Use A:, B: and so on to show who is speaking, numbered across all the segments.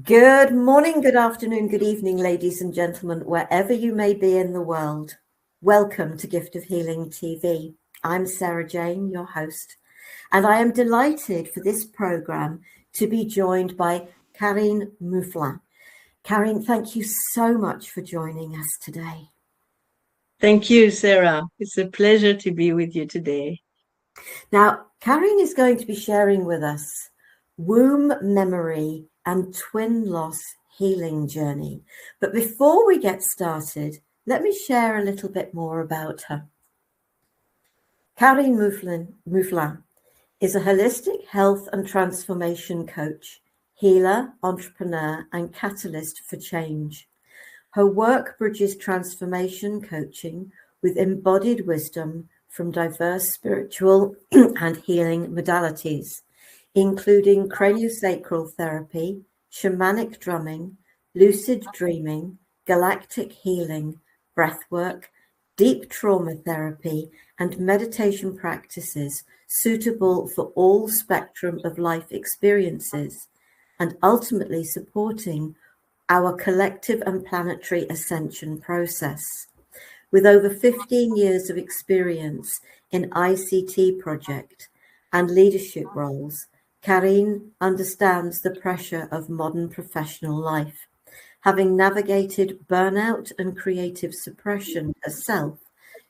A: Good morning, good afternoon, good evening, ladies and gentlemen, wherever you may be in the world. Welcome to Gift of Healing TV. I'm Sara Jane, your host, and I am delighted for this program to be joined by Karine Mouflin. Karine, thank you so much for joining us today.
B: Thank you, Sarah. It's a pleasure to be with you today.
A: Now, Karine is going to be sharing with us womb memory and twin loss healing journey. But before we get started, let me share a little bit more about her. Karine Mouflin is a holistic health and transformation coach, healer, entrepreneur, and catalyst for change. Her work bridges transformation coaching with embodied wisdom from diverse spiritual and healing modalities, including craniosacral therapy, shamanic drumming, lucid dreaming, galactic healing, breathwork, deep trauma therapy, and meditation practices suitable for all spectrum of life experiences, and ultimately supporting our collective and planetary ascension process. With over 15 years of experience in ICT project and leadership roles, Karine understands the pressure of modern professional life. Having navigated burnout and creative suppression herself,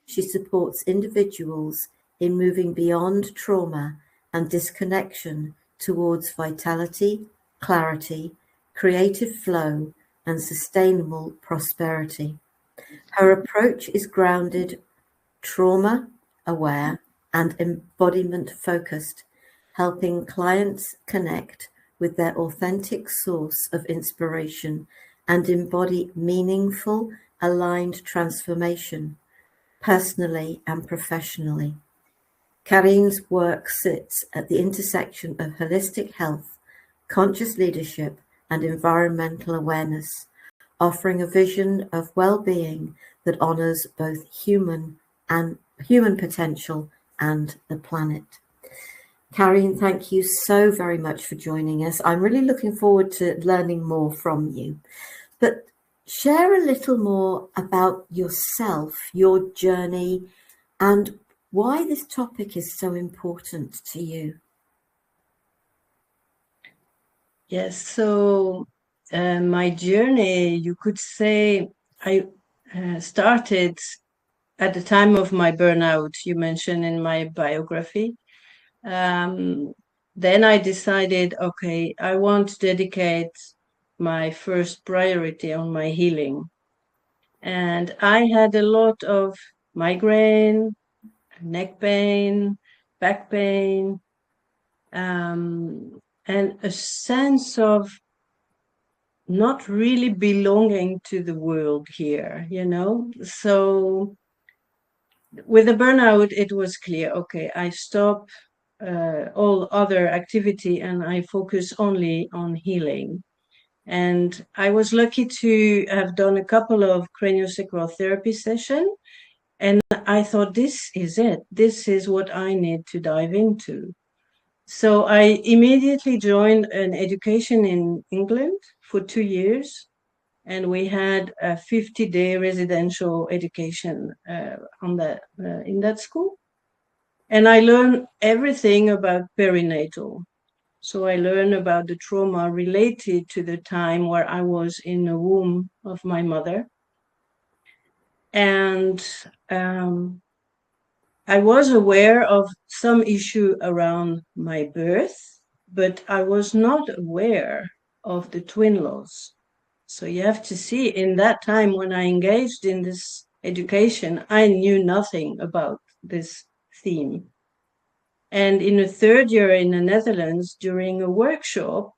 A: she supports individuals in moving beyond trauma and disconnection towards vitality, clarity, creative flow, and sustainable prosperity. Her approach is grounded, trauma-aware, and embodiment-focused, helping clients connect with their authentic source of inspiration and embody meaningful, aligned transformation, personally and professionally. Karine's work sits at the intersection of holistic health, conscious leadership, and environmental awareness, offering a vision of well-being that honors both human potential and the planet. Karine, thank you so very much for joining us. I'm really looking forward to learning more from you. But share a little more about yourself, your journey, and why this topic is so important to you.
B: Yes, so my journey, you could say, I started at the time of my burnout, you mentioned in my biography. Then I decided, okay, I want to dedicate my first priority on my healing. And I had a lot of migraine, neck pain, back pain, and a sense of not really belonging to the world here, you know? So with the burnout, it was clear, okay, I stop all other activity and I focus only on healing. And I was lucky to have done a couple of craniosacral therapy sessions. And I thought, this is it. This is what I need to dive into. So I immediately joined an education in England for 2 years. And we had a 50-day residential education in that school. And I learned everything about perinatal. So I learned about the trauma related to the time where I was in the womb of my mother. And I was aware of some issue around my birth, but I was not aware of the twin loss. So you have to see, in that time when I engaged in this education, I knew nothing about this theme. And in the third year in the Netherlands, during a workshop,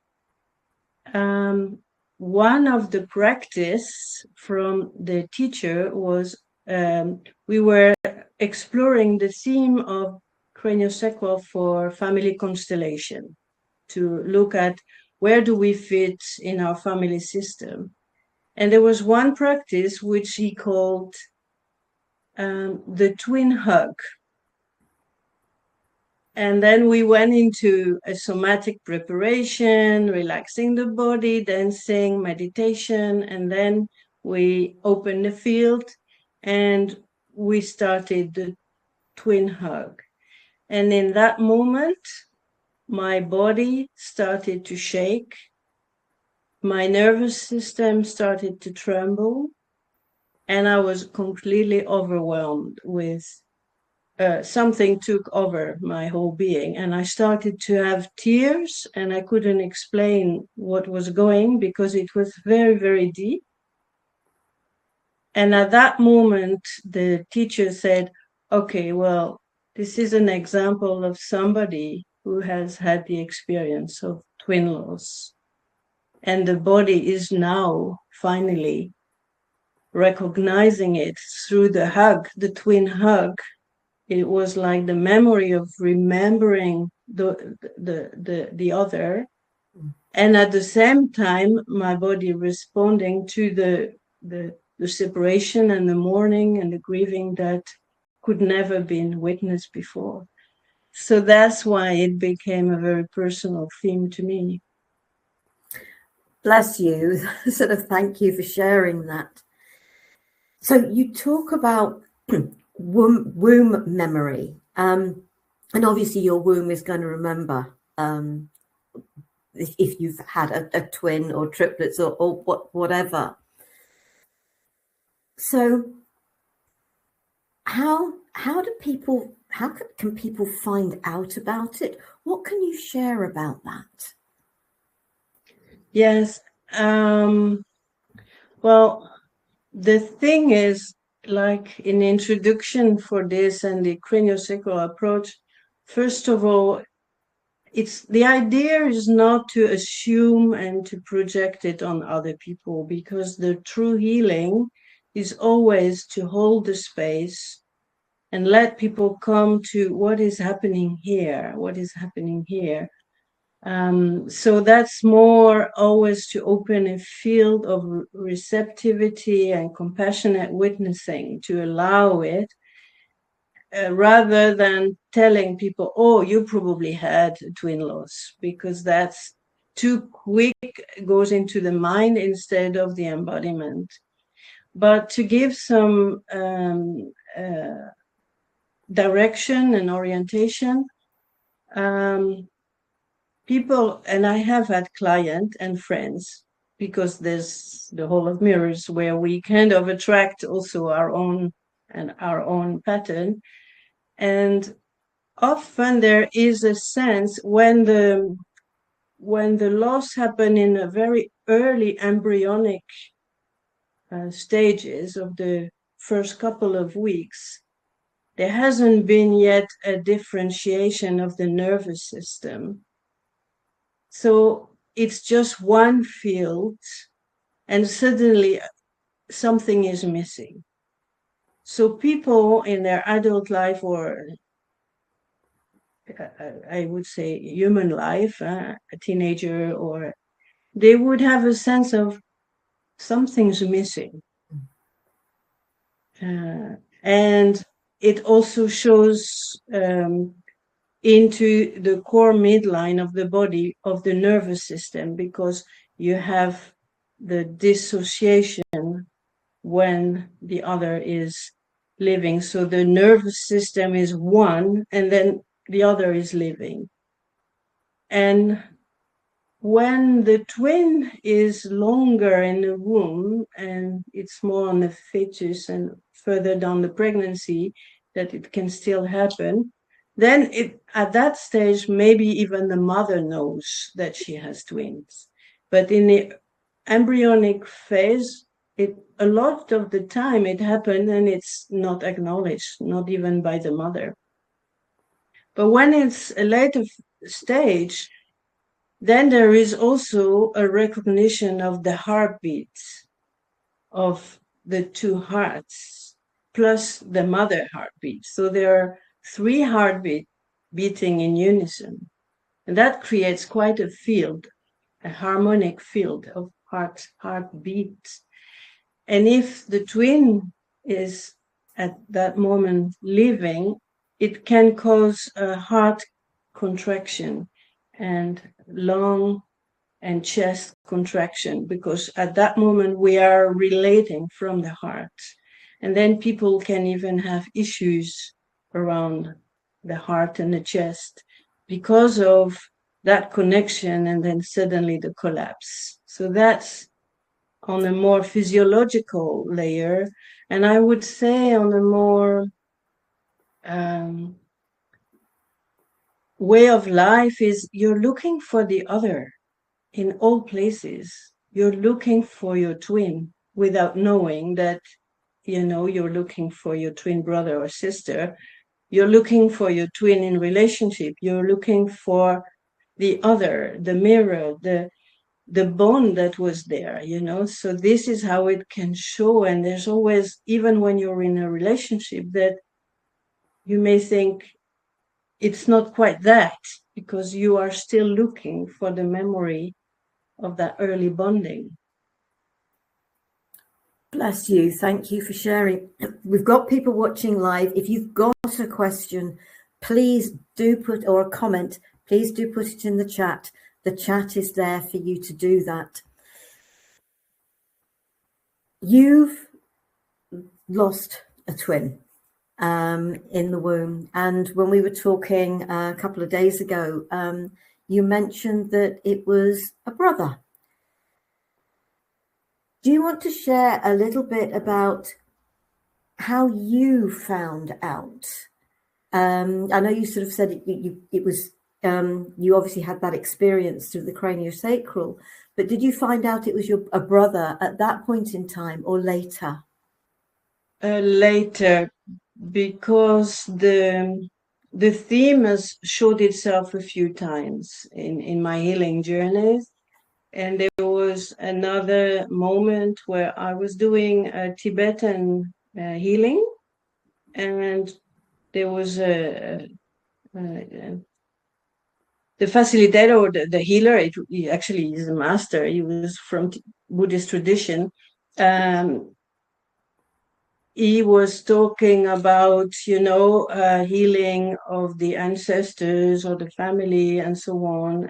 B: one of the practice from the teacher was we were exploring the theme of craniosacral for family constellation, to look at where do we fit in our family system. And there was one practice which he called the twin hug. And then we went into a somatic preparation, relaxing the body, dancing, meditation, and then we opened the field and we started the twin hug. And in that moment, my body started to shake, my nervous system started to tremble, and I was completely overwhelmed with something took over my whole being, and I started to have tears, and I couldn't explain what was going because it was very, very deep. And at that moment, the teacher said, okay, well, this is an example of somebody who has had the experience of twin loss. And the body is now finally recognizing it through the hug, the twin hug. It was like the memory of remembering the other, and at the same time, my body responding to the separation and the mourning and the grieving that could never been witnessed before. So that's why it became a very personal theme to me.
A: Bless you. Sort of thank you for sharing that. So you talk about womb memory, and obviously your womb is going to remember if you've had a twin or triplets or whatever. So how can people find out about it? What can you share about that?
B: Yes. Well, the thing is, like in the introduction for this and the craniosacral approach, first of all, the idea is not to assume and to project it on other people, because the true healing is always to hold the space and let people come to what is happening here, so that's more always to open a field of receptivity and compassionate witnessing, to allow it, rather than telling people, oh, you probably had twin loss, because that's too quick, goes into the mind instead of the embodiment. But to give some direction and orientation, people, and I have had clients and friends, because there's the Hall of Mirrors where we kind of attract also our own pattern. And often there is a sense when the loss happened in a very early embryonic stages of the first couple of weeks, there hasn't been yet a differentiation of the nervous system. So it's just one field, and suddenly something is missing. So people in their adult life, or I would say human life, a teenager, or they would have a sense of something's missing. And it also shows into the core midline of the body, of the nervous system, because you have the dissociation when the other is living. So the nervous system is one, and then the other is living. And when the twin is longer in the womb, and it's more on the fetus and further down the pregnancy that it can still happen, then at that stage, maybe even the mother knows that she has twins. But in the embryonic phase, a lot of the time it happened and it's not acknowledged, not even by the mother. But when it's a later stage, then there is also a recognition of the heartbeats of the two hearts, plus the mother heartbeat. So there are 3 heartbeats beating in unison. And that creates quite a field, a harmonic field of heartbeats. And if the twin is at that moment living, it can cause a heart contraction and lung and chest contraction, because at that moment we are relating from the heart. And then people can even have issues around the heart and the chest because of that connection, and then suddenly the collapse. So that's on a more physiological layer. And I would say on a more way of life is you're looking for the other in all places. You're looking for your twin without knowing that, you're looking for your twin brother or sister. You're looking for your twin in relationship. You're looking for the other, the mirror, the bond that was there, So this is how it can show. And there's always, even when you're in a relationship, that you may think it's not quite that, because you are still looking for the memory of that early bonding.
A: Bless you. Thank you for sharing. We've got people watching live. If you've got a question, please do put, or a comment, please do put it in the chat. The chat is there for you to do that. You've lost a twin in the womb. And when we were talking a couple of days ago, you mentioned that it was a brother. Do you want to share a little bit about how you found out? I know you sort of said it was, you obviously had that experience through the craniosacral, but did you find out it was a brother at that point in time or later?
B: Later, because the theme has showed itself a few times in my healing journeys. And there was another moment where I was doing a Tibetan healing, and there was the facilitator, or the healer. He actually is a master. He was from Buddhist tradition. He was talking about, healing of the ancestors or the family and so on.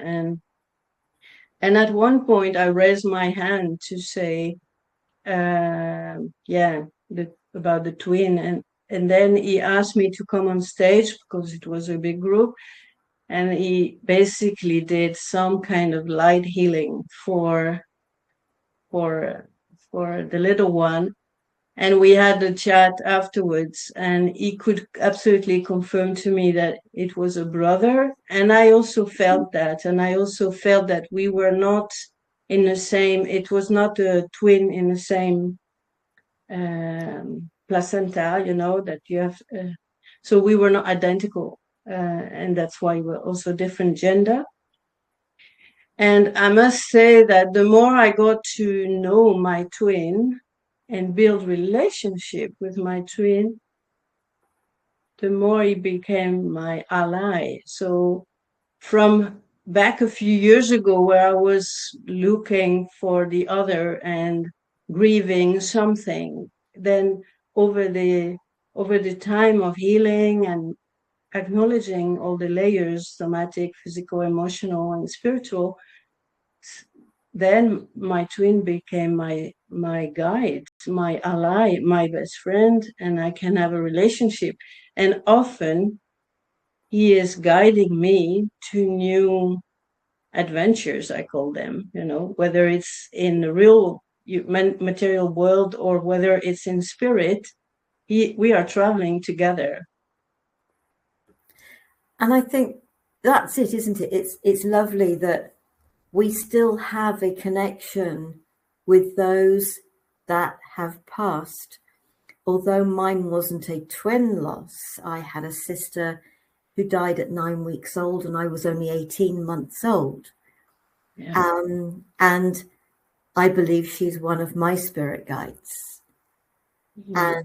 B: And at one point, I raised my hand to say, about the twin. And then he asked me to come on stage because it was a big group. And he basically did some kind of light healing for the little one. And we had a chat afterwards, and he could absolutely confirm to me that it was a brother. And I also felt that. And I also felt that we were not in the same, it was not a twin in the same placenta, that you have. So we were not identical. And that's why we're also different gender. And I must say that the more I got to know my twin and build relationship with my twin, the more he became my ally. So from back a few years ago, where I was looking for the other and grieving something, then over the time of healing and acknowledging all the layers, somatic, physical, emotional, and spiritual, then my twin became my guide, my ally, my best friend, and I can have a relationship. And often he is guiding me to new adventures, I call them, whether it's in the real material world or whether it's in spirit, we are traveling together.
A: And I think that's it, isn't it? It's lovely that we still have a connection with those that have passed. Although mine wasn't a twin loss, I had a sister who died at 9 weeks old and I was only 18 months old. Yeah. And I believe she's one of my spirit guides. Mm-hmm.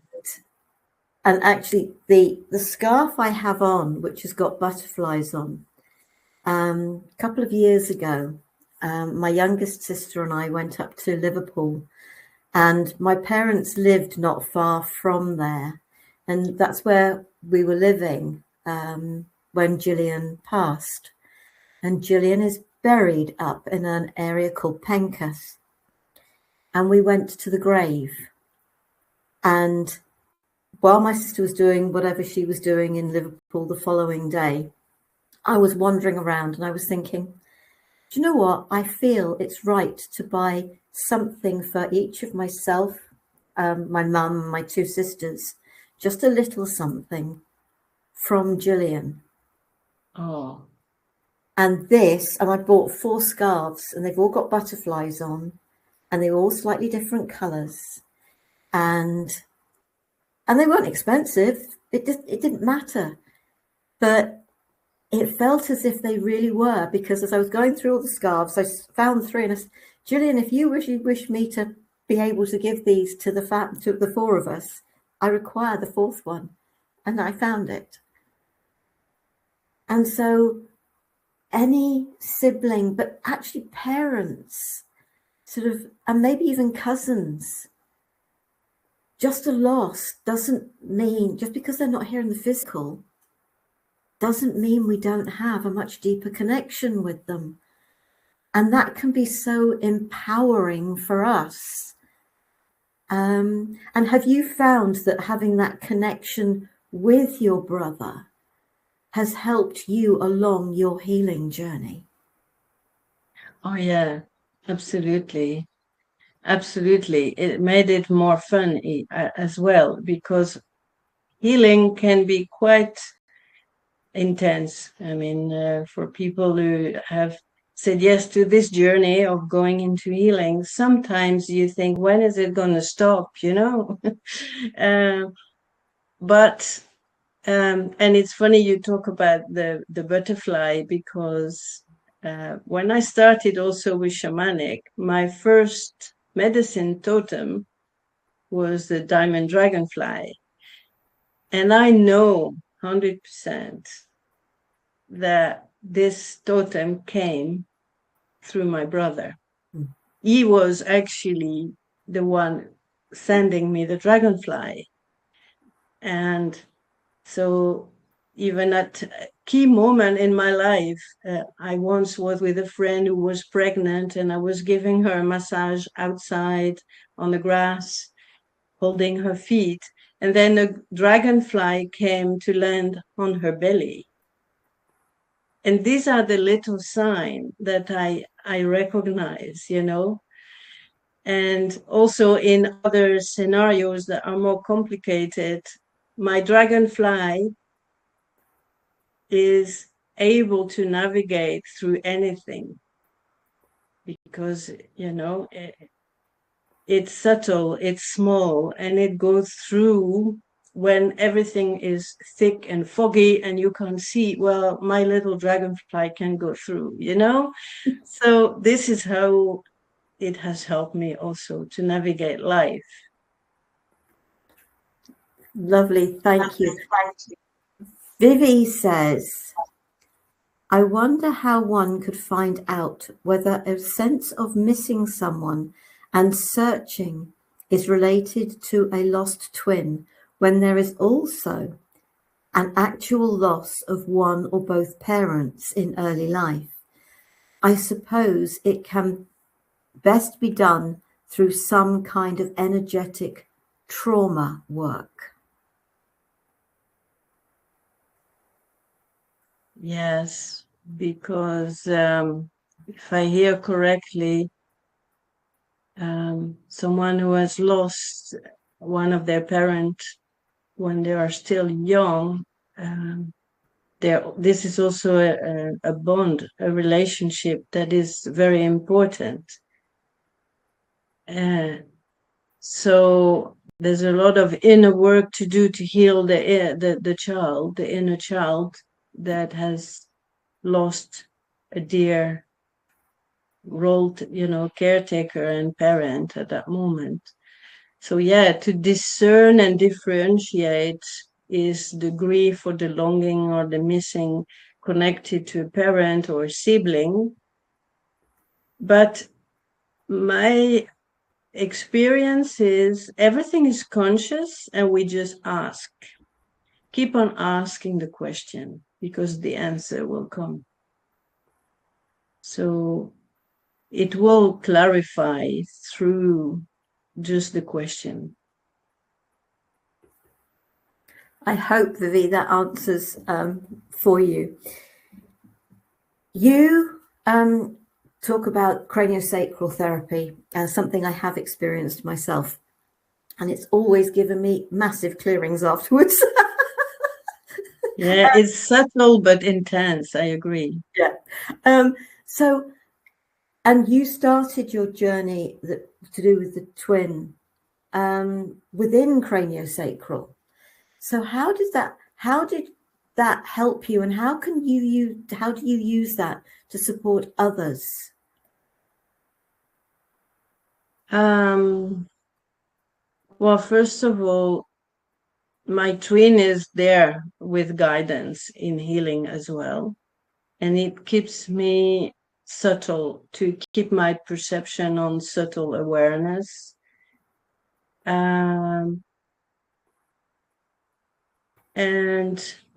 A: And actually the scarf I have on, which has got butterflies on, a couple of years ago, my youngest sister and I went up to Liverpool, and my parents lived not far from there. And that's where we were living when Gillian passed. And Gillian is buried up in an area called Pencas. And we went to the grave. And while my sister was doing whatever she was doing in Liverpool the following day, I was wandering around and I was thinking, do you know what? I feel it's right to buy something for each of myself, my mum, my two sisters, just a little something from Gillian.
B: Oh.
A: And I bought 4 scarves and they've all got butterflies on and they're all slightly different colours. And they weren't expensive. It didn't matter. But it felt as if they really were, because as I was going through all the scarves, I found 3 and I said, Gillian, if you wish me to be able to give these to the 4 of us, I require the 4th one. And I found it. And so any sibling, but actually parents, sort of, and maybe even cousins, just a loss doesn't mean, just because they're not here in the physical, doesn't mean we don't have a much deeper connection with them. And that can be so empowering for us. And have you found that having that connection with your brother has helped you along your healing journey?
B: Oh, yeah, absolutely. Absolutely. It made it more fun as well, because healing can be quite intense. I mean, for people who have said yes to this journey of going into healing, sometimes you think, when is it going to stop, you know? And it's funny you talk about the butterfly, because when I started also with shamanic, my first medicine totem was the diamond dragonfly. And I know 100% that this totem came through my brother. Mm. He was actually the one sending me the dragonfly. And so even at a key moment in my life, I once was with a friend who was pregnant, and I was giving her a massage outside on the grass, holding her feet. And then a dragonfly came to land on her belly. And these are the little signs that I recognize, you know. And also in other scenarios that are more complicated, my dragonfly is able to navigate through anything, because, you know, it's subtle, it's small, and it goes through when everything is thick and foggy and you can't see. Well, my little dragonfly can go through, you know. So this is how it has helped me also to navigate life.
A: Lovely, thank you. Vivi says, I wonder how one could find out whether a sense of missing someone and searching is related to a lost twin, when there is also an actual loss of one or both parents in early life. I suppose it can best be done through some kind of energetic trauma work.
B: Yes, because if I hear correctly, someone who has lost one of their parents when they are still young, this is also a bond, a relationship that is very important. So there's a lot of inner work to do to heal the child, the inner child that has lost a dear role, you know, caretaker and parent at that moment. So yeah, to discern and differentiate, is the grief or the longing or the missing connected to a parent or a sibling. But my experience is everything is conscious, and we just ask. Keep on asking the question. because the answer will come. So it will clarify through just the question.
A: I hope, Vivi, that answers for you. You talk about craniosacral therapy as something I have experienced myself, and it's always given me massive clearings afterwards.
B: Yeah, it's subtle but intense. I agree.
A: Yeah. So, and you started your journey to do with the twin within craniosacral. So how did that help you, and how do you use that to support others?
B: Well, first of all, my twin is there with guidance in healing as well. And it keeps me subtle, to keep my perception on subtle awareness. And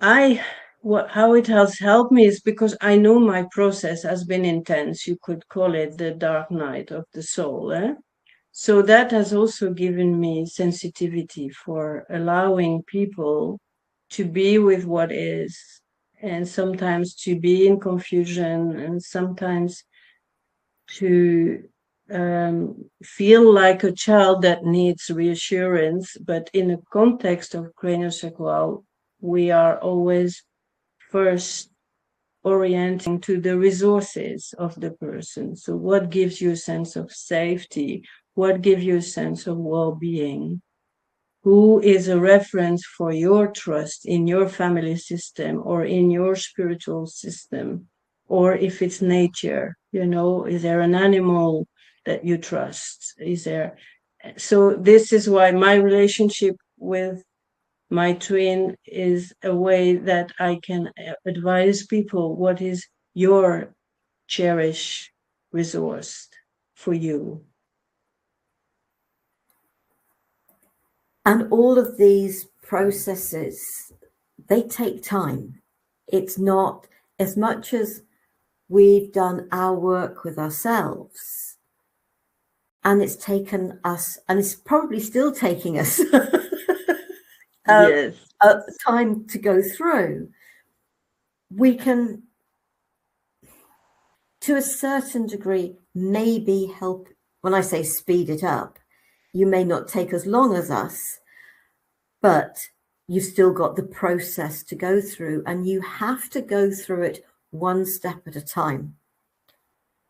B: how it has helped me is because I know my process has been intense. You could call it the dark night of the soul. So that has also given me sensitivity for allowing people to be with what is, and sometimes to be in confusion, and sometimes to feel like a child that needs reassurance. But in a context of craniosacral, we are always first orienting to the resources of the person. So what gives you a sense of safety? What gives you a sense of well-being? Who is a reference for your trust in your family system or in your spiritual system? Or if it's nature, is there an animal that you trust? So this is why my relationship with my twin is a way that I can advise people what is your cherished resource for you.
A: And all of these processes, they take time. It's not as much as we've done our work with ourselves, and it's taken us, and it's probably still taking us
B: Yes.
A: time to go through. We can, to a certain degree, maybe help. When I say speed it up, you may not take as long as us, but you've still got the process to go through, and you have to go through it one step at a time.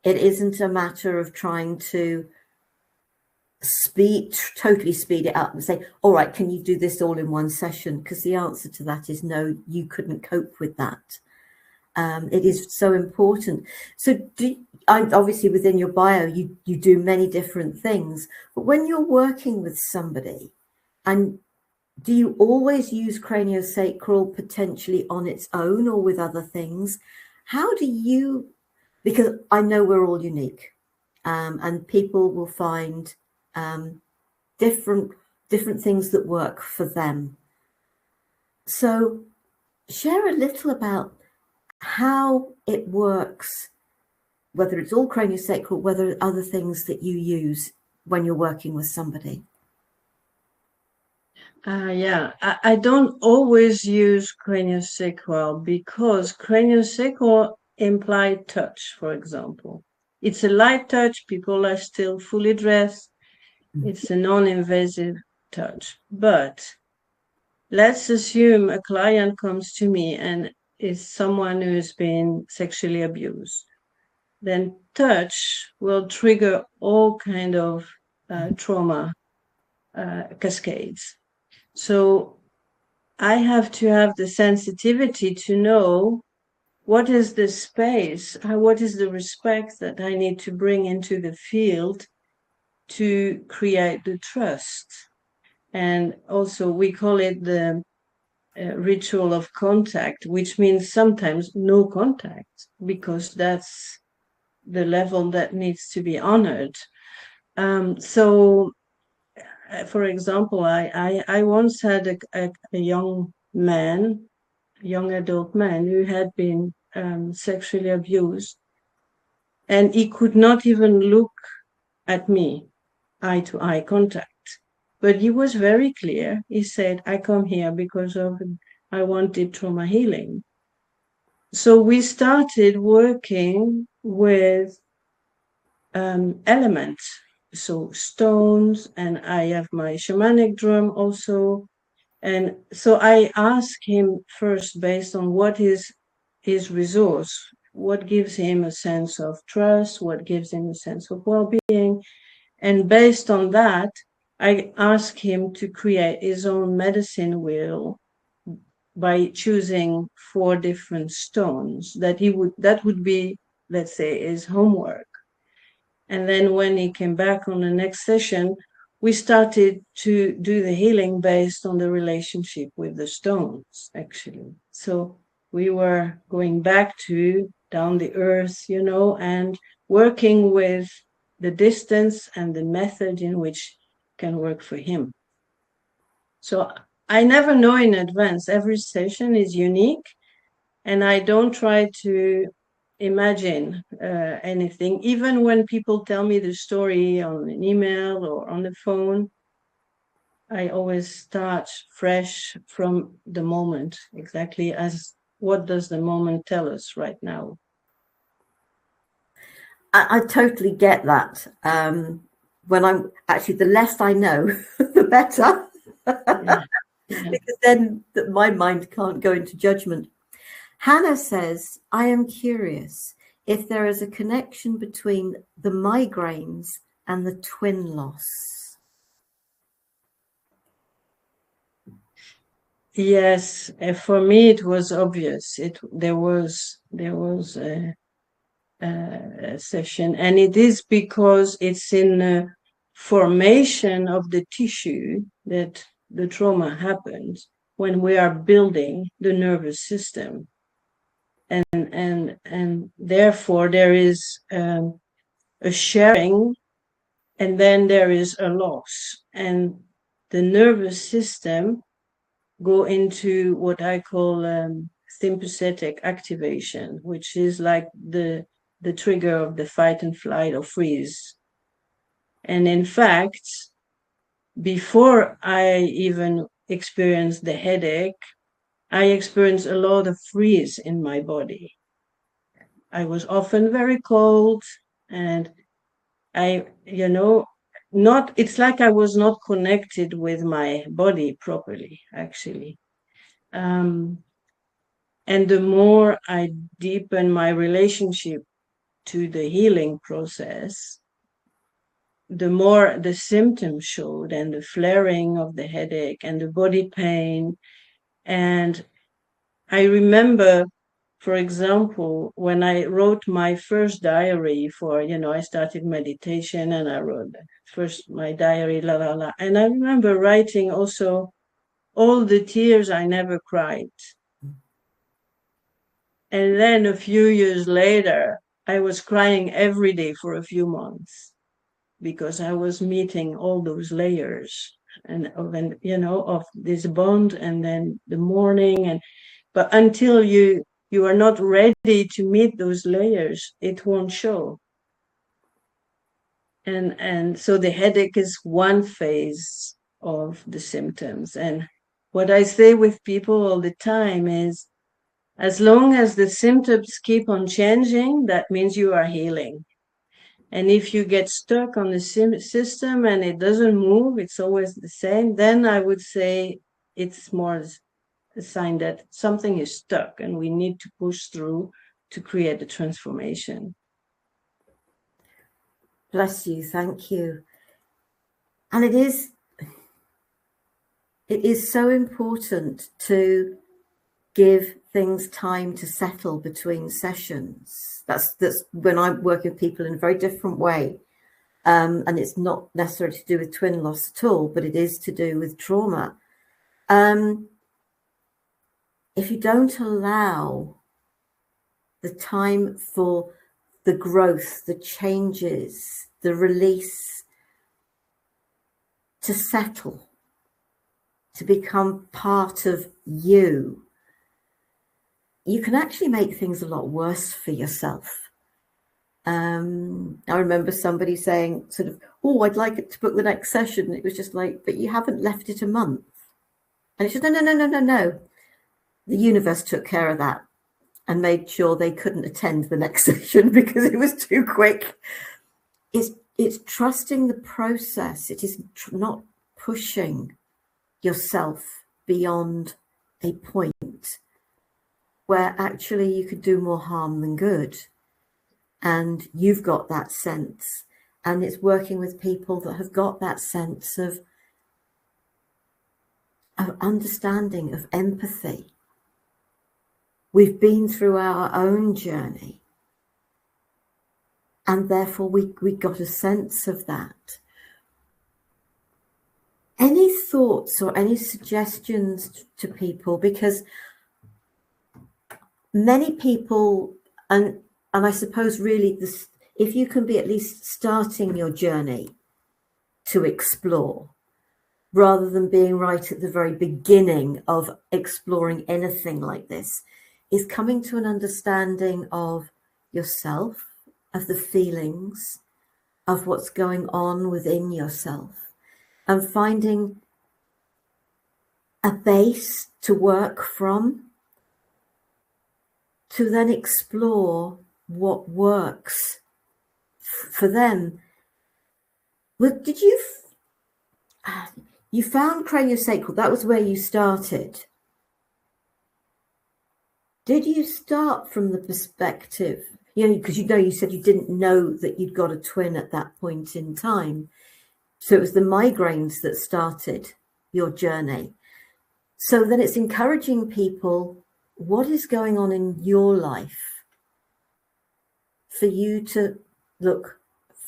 A: It isn't a matter of trying to totally speed it up and say, all right, can you do this all in one session? Because the answer to that is no, you couldn't cope with that. It is so important. So obviously within your bio, you do many different things, but when you're working with somebody, and do you always use craniosacral potentially on its own or with other things? How do you, because I know we're all unique, and people will find different things that work for them. So share a little about how it works, whether it's all craniosacral, whether other things that you use when you're working with somebody.
B: Yeah, I don't always use craniosacral because craniosacral imply touch, for example. It's a light touch, people are still fully dressed. It's a non-invasive touch. But let's assume a client comes to me and is someone who's been sexually abused. Then touch will trigger all kind of trauma cascades. So I have to have the sensitivity to know what is the space, what is the respect that I need to bring into the field to create the trust. And also we call it the ritual of contact, which means sometimes no contact, because that's the level that needs to be honored. So, for example, I once had a young man young adult man who had been sexually abused, and he could not even look at me, eye to eye contact. But he was very clear. He said, I come here because I wanted trauma healing. So we started working with elements, so stones, and I have my shamanic drum also. And so I asked him first, based on what is his resource, what gives him a sense of trust, what gives him a sense of well-being. And based on that, I asked him to create his own medicine wheel by choosing 4 different stones that would be, let's say, his homework. And then when he came back on the next session, we started to do the healing based on the relationship with the stones, actually. So we were going back to down the earth, and working with the distance and the method in which can work for him. So I never know in advance. Every session is unique, and I don't try to imagine anything. Even when people tell me the story on an email or on the phone, I always start fresh from the moment, exactly as what does the moment tell us right now.
A: I totally get that. When I'm actually, the less I know, the better.
B: Yeah. Yeah.
A: Because then my mind can't go into judgment. Hannah says, I am curious if there is a connection between the migraines and the twin loss.
B: Yes, for me it was obvious. There was a session, and it is because it's in the formation of the tissue that the trauma happens when we are building the nervous system, and therefore there is a sharing, and then there is a loss, and the nervous system go into what I call sympathetic activation, which is like the trigger of the fight and flight or freeze. And in fact, before I even experienced the headache, I experienced a lot of freeze in my body. I was often very cold, and it's like I was not connected with my body properly, actually. And the more I deepen my relationship to the healing process, the more the symptoms showed, and the flaring of the headache and the body pain. And I remember, for example, when I wrote my first diary I started meditation, and I wrote first my diary, la, la, la. And I remember writing also all the tears I never cried. And then a few years later, I was crying every day for a few months because I was meeting all those layers of this bond, and then the mourning, but until you are not ready to meet those layers, it won't show. And so the headache is one phase of the symptoms. And what I say with people all the time is, as long as the symptoms keep on changing, that means you are healing. And if you get stuck on the system and it doesn't move, it's always the same, then I would say it's more a sign that something is stuck and we need to push through to create a transformation.
A: Bless you. Thank you. And it is so important to give things time to settle between sessions. That's when I work with people in a very different way. And it's not necessarily to do with twin loss at all, but it is to do with trauma. If you don't allow the time for the growth, the changes, the release to settle, to become part of you, you can actually make things a lot worse for yourself. I remember somebody saying sort of, oh, I'd like it to book the next session. It was just like, but you haven't left it a month. And it's just, no. The universe took care of that and made sure they couldn't attend the next session because it was too quick. It's trusting the process. It is not pushing yourself beyond a point where actually you could do more harm than good. And you've got that sense, and it's working with people that have got that sense of understanding, of empathy. We've been through our own journey, and therefore we got a sense of that. Any thoughts or any suggestions to people? Because many people, and I suppose really this, if you can be at least starting your journey to explore, rather than being right at the very beginning of exploring anything like this, is coming to an understanding of yourself, of the feelings, of what's going on within yourself, and finding a base to work from, to then explore what works for them. Well, did you found craniosacral? That was where you started. Did you start from the perspective, because you said you didn't know that you'd got a twin at that point in time. So it was the migraines that started your journey. So then it's encouraging people, what is going on in your life, for you to look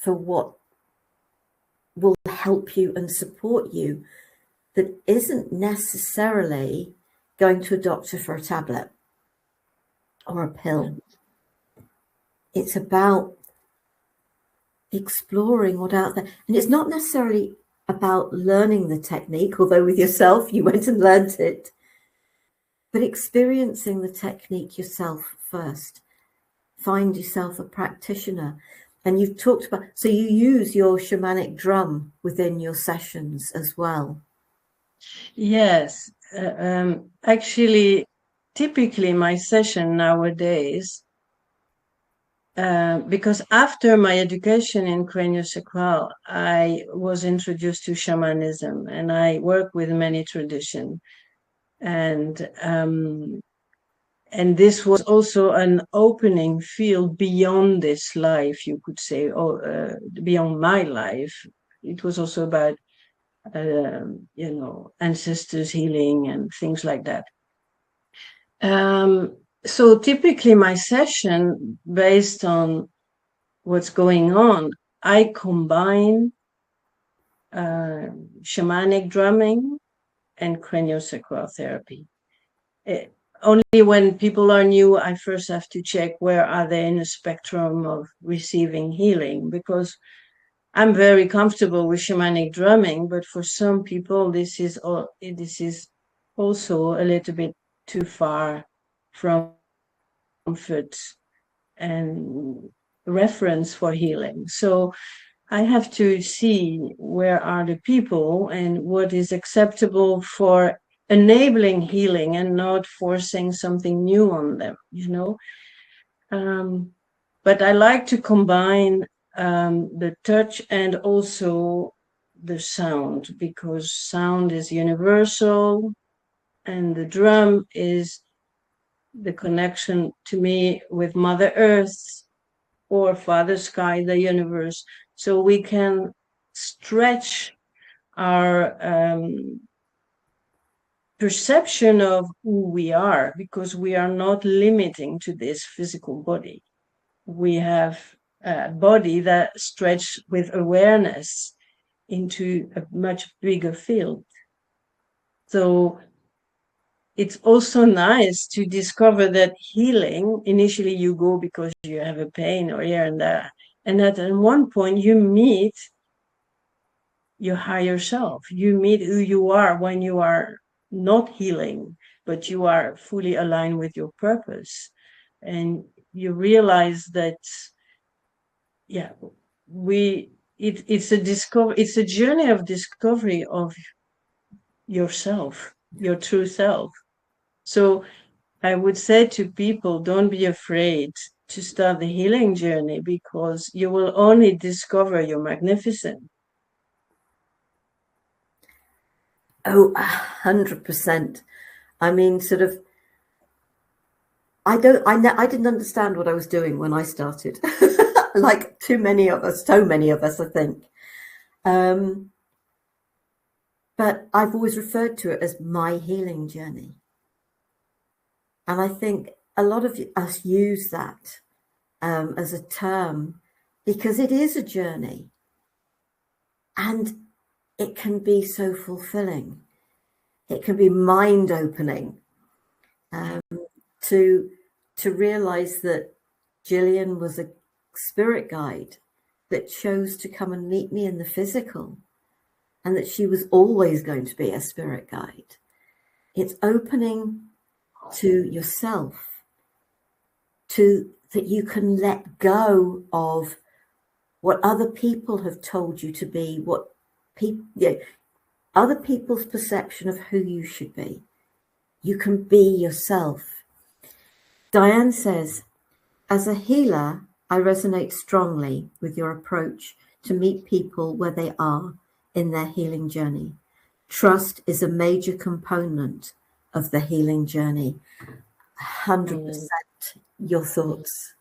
A: for what will help you and support you, that isn't necessarily going to a doctor for a tablet or a pill. It's about exploring what out there. And it's not necessarily about learning the technique, although with yourself you went and learned it, but experiencing the technique yourself first. Find yourself a practitioner. And you've talked about, so you use your shamanic drum within your sessions as well.
B: Yes, actually, typically my session nowadays, because after my education in craniosacral, I was introduced to shamanism, and I work with many traditions, and this was also an opening field beyond this life, you could say, or beyond my life. It was also about ancestors healing and things like that. So typically my session, based on what's going on, I combine shamanic drumming and craniosacral therapy. Only when people are new, I first have to check where are they in the spectrum of receiving healing, because I'm very comfortable with shamanic drumming, but for some people, this is also a little bit too far from comfort and reference for healing. So I have to see where are the people and what is acceptable for enabling healing and not forcing something new on them, But I like to combine the touch and also the sound, because sound is universal and the drum is the connection to me with Mother Earth or Father Sky, the universe. So we can stretch our perception of who we are, because we are not limiting to this physical body. We have a body that stretches with awareness into a much bigger field. So it's also nice to discover that healing, initially you go because you have a pain or here and there, and that at one point you meet your higher self. You meet who you are when you are not healing, but you are fully aligned with your purpose. And you realize that, it's a journey of discovery of yourself, your true self. So I would say to people, don't be afraid to start the healing journey, because you will only discover your magnificence.
A: Oh, 100%. I mean, sort of, I didn't understand what I was doing when I started. Like so many of us, I think. But I've always referred to it as my healing journey. And I think a lot of us use that as a term because it is a journey. And it can be so fulfilling. It can be mind-opening to realize that Gillian was a spirit guide that chose to come and meet me in the physical, and that she was always going to be a spirit guide. It's opening to yourself, to that you can let go of what other people have told you to be, what people, other people's perception of who you should be. You can be yourself. Diane says, as a healer, I resonate strongly with your approach to meet people where they are in their healing journey. Trust is a major component of the healing journey. 100%. Your thoughts?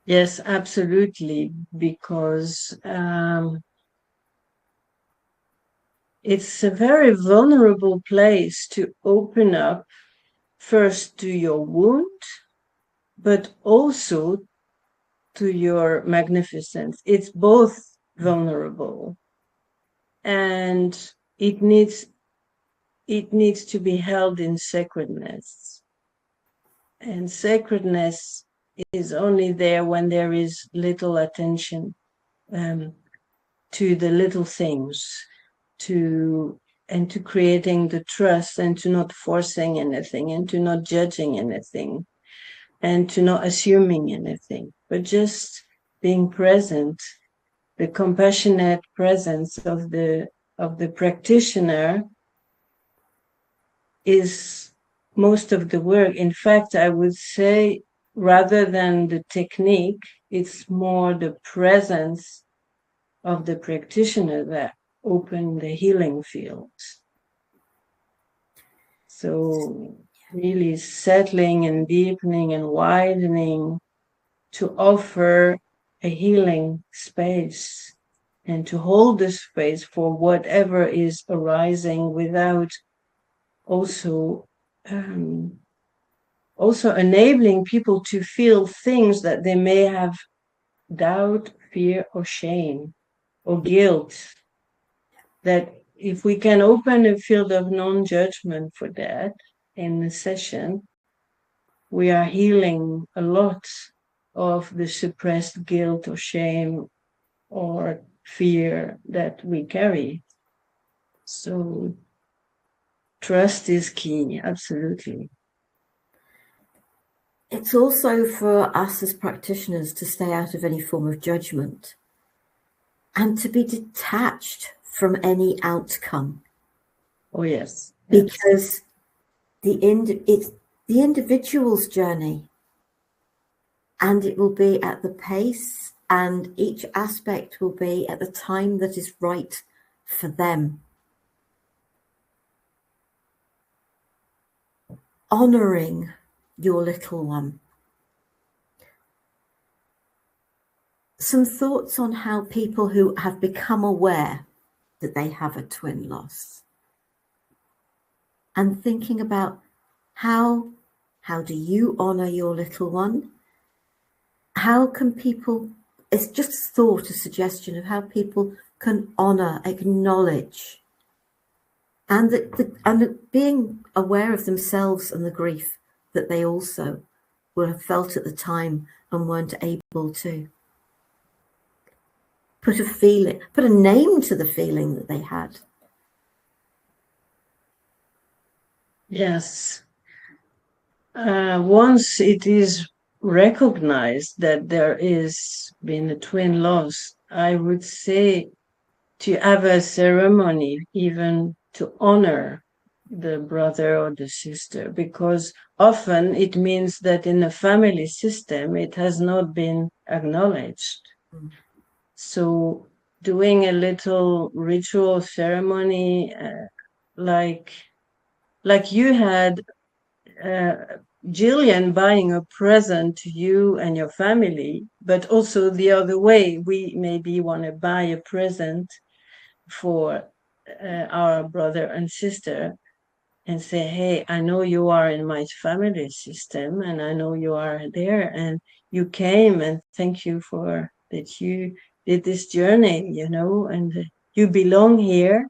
B: Yes, absolutely, because it's a very vulnerable place to open up first to your wound, but also to your magnificence. It's both vulnerable, and it needs to be held in sacredness. And sacredness is only there when there is little attention to the little things, to creating the trust, and to not forcing anything, and to not judging anything, and to not assuming anything, but just being present. The compassionate presence of the practitioner is most of the work. In fact, I would say, rather than the technique, it's more the presence of the practitioner that open the healing fields. So really settling and deepening and widening to offer a healing space, and to hold the space for whatever is arising, without also enabling people to feel things that they may have doubt, fear, or shame, or guilt. That if we can open a field of non-judgment for that in the session, we are healing a lot of the suppressed guilt or shame or fear that we carry. So trust is key, absolutely.
A: It's also for us as practitioners to stay out of any form of judgment and to be detached from any outcome.
B: Oh, yes.
A: Because it's the individual's journey, and it will be at the pace, and each aspect will be at the time that is right for them. Honoring your little one. Some thoughts on how people who have become aware that they have a twin loss, and thinking about how do you honor your little one? How can people, it's just a thought, a suggestion of how people can honor, acknowledge, and being aware of themselves and the grief that they also will have felt at the time and weren't able to put a name to the feeling that they had.
B: Yes. Once it is recognized that there is been a twin loss, I would say to have a ceremony even to honor the brother or the sister, because often it means that in the family system it has not been acknowledged. So doing a little ritual ceremony, like you had, Jillian buying a present to you and your family, but also the other way, we maybe want to buy a present for our brother and sister and say, hey, I know you are in my family system and I know you are there and you came, and thank you for that you did this journey, you know, and you belong here.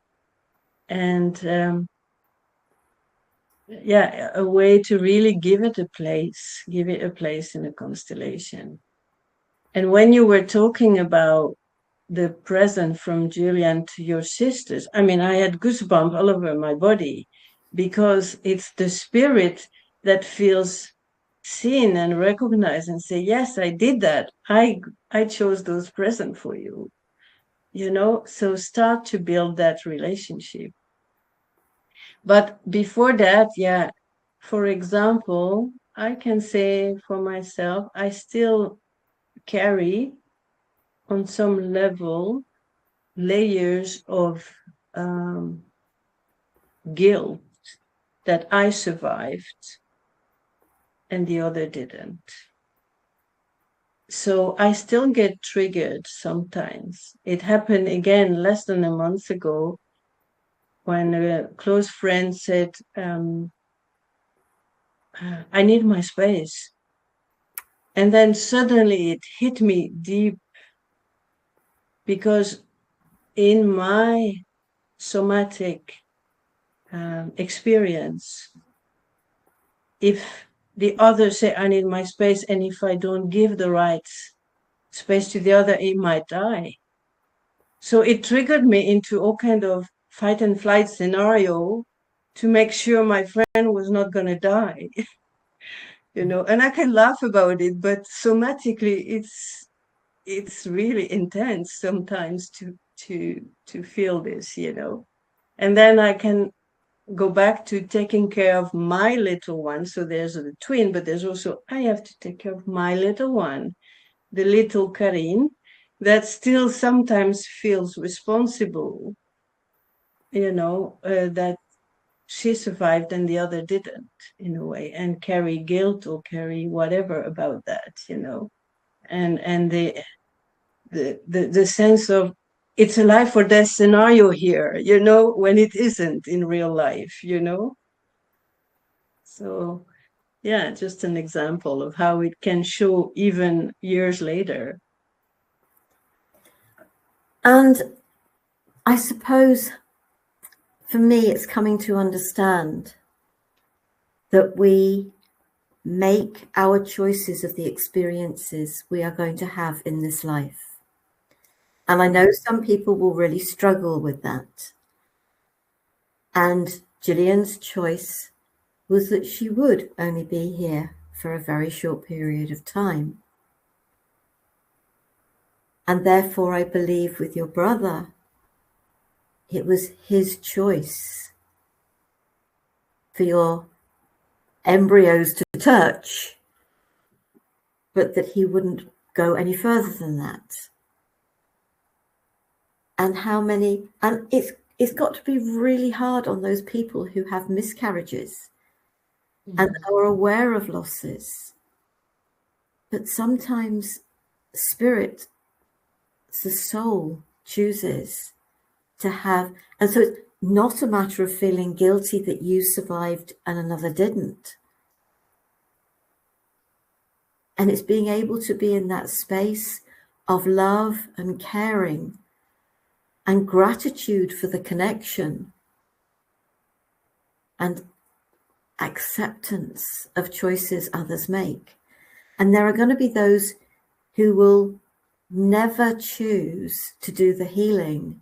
B: And yeah, a way to really give it a place in the constellation. And when you were talking about the present from Julian to your sisters, I mean, I had goosebumps all over my body, because it's the spirit that feels seen and recognized and say, yes, I did that. I chose those presents for you, you know? So start to build that relationship. But before that, yeah, for example, I can say for myself, I still carry on some level layers of guilt that I survived and the other didn't. So I still get triggered sometimes. It happened again less than a month ago when a close friend said, I need my space. And then suddenly it hit me deep, because in my somatic experience, if the other say, I need my space, and if I don't give the right space to the other, it might die. So it triggered me into all kind of fight and flight scenario to make sure my friend was not going to die. You know, and I can laugh about it, but somatically it's really intense sometimes to feel this, you know. And then I can go back to taking care of my little one. So there's a twin, but there's also, I have to take care of my little one, the little Karine, that still sometimes feels responsible, you know, that she survived and the other didn't, in a way, and carry guilt or carry whatever about that, you know. And the sense of, it's a life or death scenario here, you know, when it isn't in real life, you know. So yeah, just an example of how it can show even years later.
A: And I suppose for me, it's coming to understand that we make our choices of the experiences we are going to have in this life. And I know some people will really struggle with that. And Gillian's choice was that she would only be here for a very short period of time. And therefore, I believe with your brother, it was his choice for your embryos to touch, but that he wouldn't go any further than that. And how many, and it's got to be really hard on those people who have miscarriages and are aware of losses. But sometimes spirit, the soul, chooses to have, and so it's not a matter of feeling guilty that you survived and another didn't. And it's being able to be in that space of love and caring and gratitude for the connection and acceptance of choices others make. And there are going to be those who will never choose to do the healing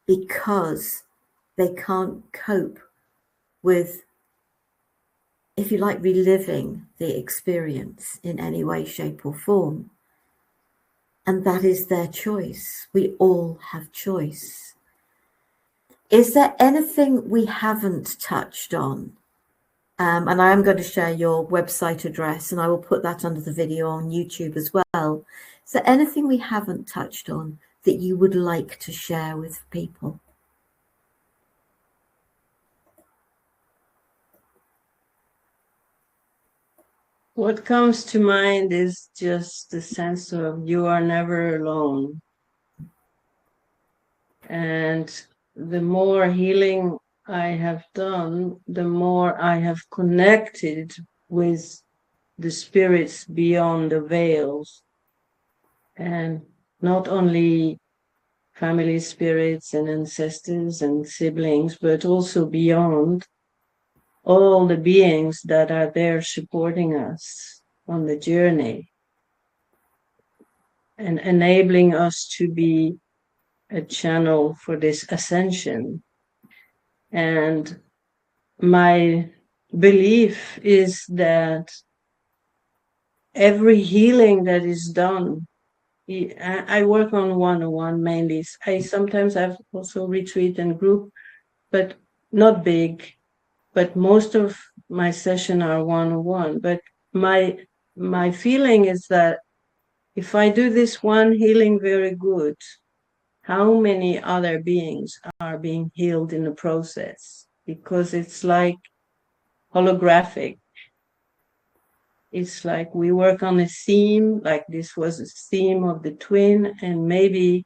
A: because they can't cope with if you like, reliving the experience in any way, shape, or form. And that is their choice. We all have choice. Is there anything we haven't touched on? And I am going to share your website address, and I will put that under the video on YouTube as well. Is there anything we haven't touched on that you would like to share with people?
B: What comes to mind is just the sense of you are never alone. And the more healing I have done, the more I have connected with the spirits beyond the veils. And not only family spirits and ancestors and siblings, but also beyond, all the beings that are there supporting us on the journey and enabling us to be a channel for this ascension. And my belief is that every healing that is done, I work on one-on-one mainly. I sometimes have also retreat and group, but not big. But most of my sessions are one-on-one. But my feeling is that if I do this one healing very good, how many other beings are being healed in the process? Because it's like holographic. It's like we work on a theme, like this was a theme of the twin, and maybe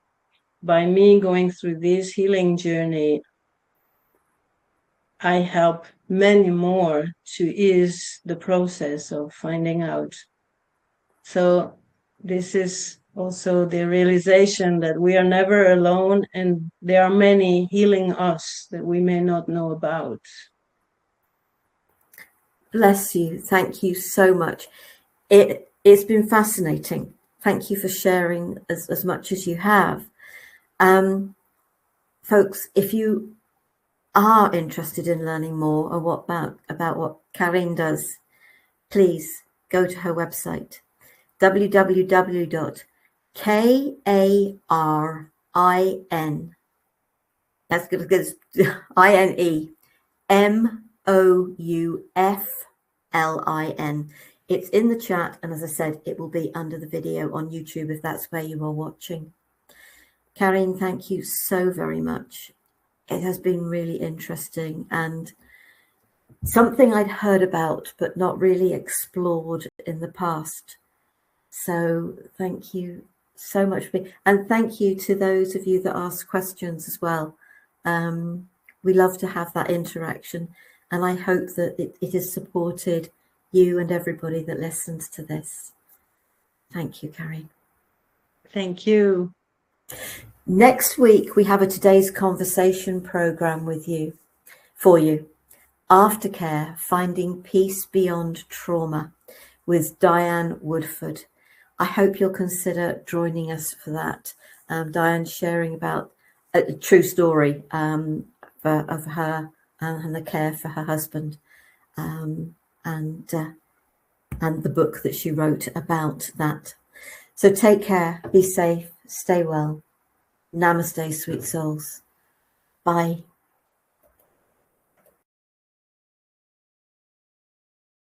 B: by me going through this healing journey, I help many more to ease the process of finding out. So this is also the realization that we are never alone, and there are many healing us that we may not know about.
A: Bless you. Thank you so much. It's been fascinating. Thank you for sharing as much as you have. Folks, if you are interested in learning more about what Karine does, please go to her website, www.Karine, that's good, INEMOUFLIN. It's in the chat, and as I said, it will be under the video on YouTube if that's where you are watching. Karine, thank you so very much. It has been really interesting and something I'd heard about but not really explored in the past. So thank you so much. And thank you to those of you that ask questions as well. We love to have that interaction, and I hope that it has supported you and everybody that listens to this. Thank you, Karine.
B: Thank you.
A: Next week, we have a Today's Conversation program for you. Aftercare, Finding Peace Beyond Trauma with Diane Woodford. I hope you'll consider joining us for that. Diane's sharing about a true story of her and the care for her husband, and the book that she wrote about that. So take care, be safe, stay well. Namaste, sweet souls. Bye.